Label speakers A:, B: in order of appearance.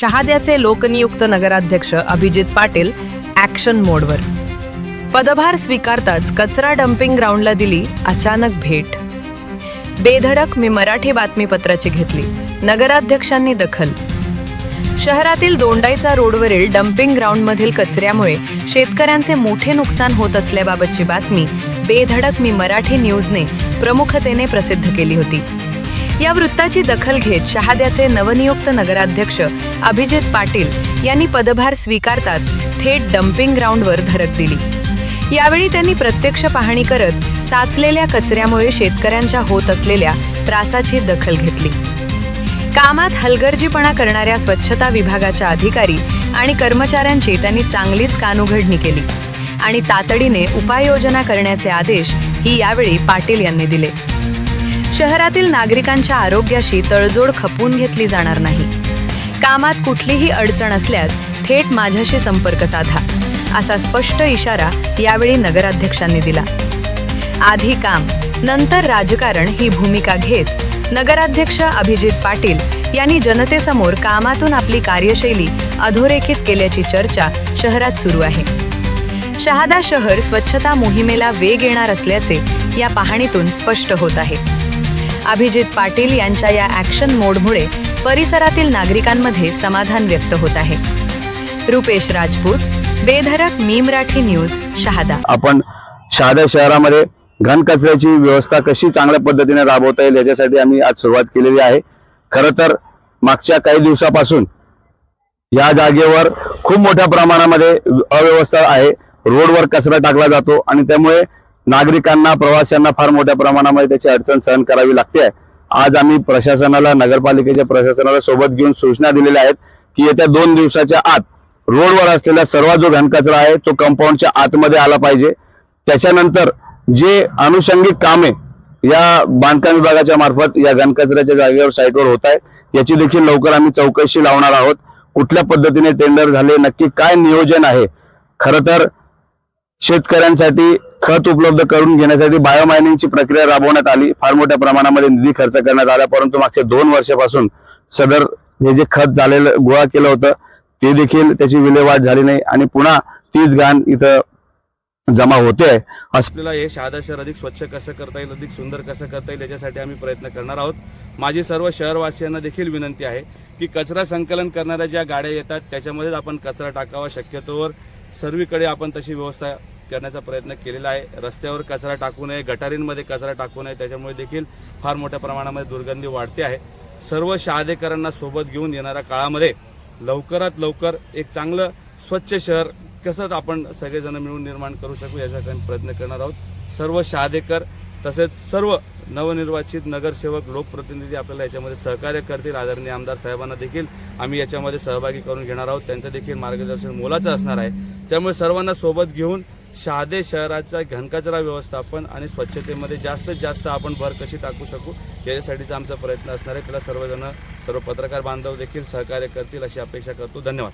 A: शहाद्याचे लोकनियुक्त नगराध्यक्ष अभिजित पाटील ॲक्शन मोडवर. पदभार स्वीकारताच कचरा डम्पिंग ग्राउंडला दिली अचानक भेट. बेधडक मी मराठी बातमीपत्राची घेतली, नगराध्यक्षांनी दखल. शहरातील दोंडाईचा रोडवरील डम्पिंग ग्राउंडमधील कचऱ्यामुळे शेतकऱ्यांचे मोठे नुकसान होत असल्याबाबतची बातमी बेधडक मी मराठी न्यूजने प्रमुखतेने प्रसिद्ध केली होती. या वृत्ताची दखल घेत शहाद्याचे नवनियुक्त नगराध्यक्ष अभिजित पाटील यांनी पदभार स्वीकारताच थेट डम्पिंग ग्राउंडवर धडक दिली. यावेळी त्यांनी प्रत्यक्ष पाहणी करत साचलेल्या कचऱ्यामुळे शेतकऱ्यांच्या होत असलेल्या त्रासाची दखल घेतली. कामात हलगर्जीपणा करणाऱ्या स्वच्छता विभागाच्या अधिकारी आणि कर्मचाऱ्यांची त्यांनी चांगलीच कानउघडणी केली आणि तातडीने उपाययोजना करण्याचे आदेश ही यावेळी पाटील यांनी दिले. शहरातील नागरिकांच्या आरोग्याशी तडजोड खपवून घेतली जाणार नाही. कामात कुठलीही अडचण असल्यास थेट माझ्याशी संपर्क साधा, असा स्पष्ट इशारा यावेळी नगराध्यक्षांनी दिला. आधी काम नंतर राजकारण ही भूमिका घेत नगराध्यक्ष अभिजित पाटील यांनी जनतेसमोर कामातून आपली कार्यशैली अधोरेखित केल्याची चर्चा शहरात सुरू आहे. शहादा शहर स्वच्छता मोहिमेला वेग येणार असल्याचे या पाहणीतून स्पष्ट होत आहे. अभिजित पाटील यांच्या या ॲक्शन मोडमुळे परिसरातील नागरिकांमध्ये समाधान व्यक्त होत आहे. रुपेश राजपूत, बेधडक मी मराठी न्यूज, शहादा.
B: आपण शहादा शहरामध्ये घन कचऱ्याची व्यवस्था कशी चांगल्या पद्धतीने राबवता येईल याच्यासाठी आम्ही आज सुरुवात केलेली आहे. खरं तर मागच्या काही दिवसापासून या जागेवर खूप मोठ्या प्रमाणामध्ये अव्यवस्था आहे. रोडवर कचरा टाकला जातो आणि त्यामुळे नागरिकांना, प्रवाशांना फार मोठ्या प्रमाणामध्ये त्याची अडचण सहन करावी लागते. आज आम्ही प्रशासनाला, नगरपालिकेच्या प्रशासनाला सोबत घेऊन सूचना दिलेल्या आहेत की येत्या 2 दिवसाच्या आत रोडवर असलेला सर्व जो घनकचरा आहे तो कंपाऊंडच्या आतमध्ये आला पाहिजे. त्याच्यानंतर जे अनुषंगिक कामे या बांधकाम विभागाच्या मार्फत या घनकचऱ्याच्या जागेवर साईटवर होत आहेत याची देखील लवकर आम्ही चौकशी लावणार आहोत. कुठल्या पद्धतीने टेंडर झाले, नक्की काय नियोजन आहे. खरं तर शेतकऱ्यांसाठी खत उपलब्ध करून घेण्यासाठी बायोमायनिंगची प्रक्रिया राबवण्यात आली. फार मोठ्या प्रमाणामध्ये निधी खर्च करण्यात आला, परंतु मागच्या 2 वर्षापासून सदर हे जे खत झालेलं गोळा केलं होतं ते देखील त्याची विल्हेवाट झाली नाही आणि पुन्हा तीच घाण इथं जमा होते.
C: आपल्याला हे शहादा शहर अधिक स्वच्छ कसं करता येईल, अधिक सुंदर कसं करता येईल याच्यासाठी आम्ही प्रयत्न करणार आहोत. माझी सर्व शहरवासियांना देखील विनंती आहे की कचरा संकलन करणाऱ्या ज्या गाड्या येतात त्याच्यामध्येच आपण कचरा टाकावा. शक्यतोवर सर्वीकडे आपण तशी व्यवस्था करण्याचा प्रयत्न केलेला आहे. रस्त्यावर कचरा टाकू नये, गटारींमध्ये कचरा टाकू नये, त्याच्यामुळे देखील फार मोठ्या प्रमाणामध्ये दुर्गंधी वाढते आहे. सर्व शहादेकरांना सोबत घेऊन येणाऱ्या काळामध्ये लवकरात लवकर एक चांगलं स्वच्छ शहर कसं आपण सगळेजण मिळून निर्माण करू शकू याचा प्रयत्न करणार आहोत. सर्व शहादेकर तसेच सर्व नवनिर्वाचित नगरसेवक, लोकप्रतिनिधी आपल्याला याच्यामध्ये सहकार्य करतील. आदरणीय आमदार साहेबांना देखील आम्ही याच्यामध्ये सहभागी करून घेणार आहोत. त्यांचं देखील मार्गदर्शन मोलाचं असणार आहे. त्यामुळे सर्वांना सोबत घेऊन शहादे शहराचा घनकचरा व्यवस्थापन आणि स्वच्छतेमध्ये जास्तीत जास्त आपण भर कशी टाकू शकू याच्यासाठीचा आमचा प्रयत्न असणार आहे. त्याला सर्व पत्रकार बांधव देखील सहकार्य करतील अशी अपेक्षा करतो. धन्यवाद.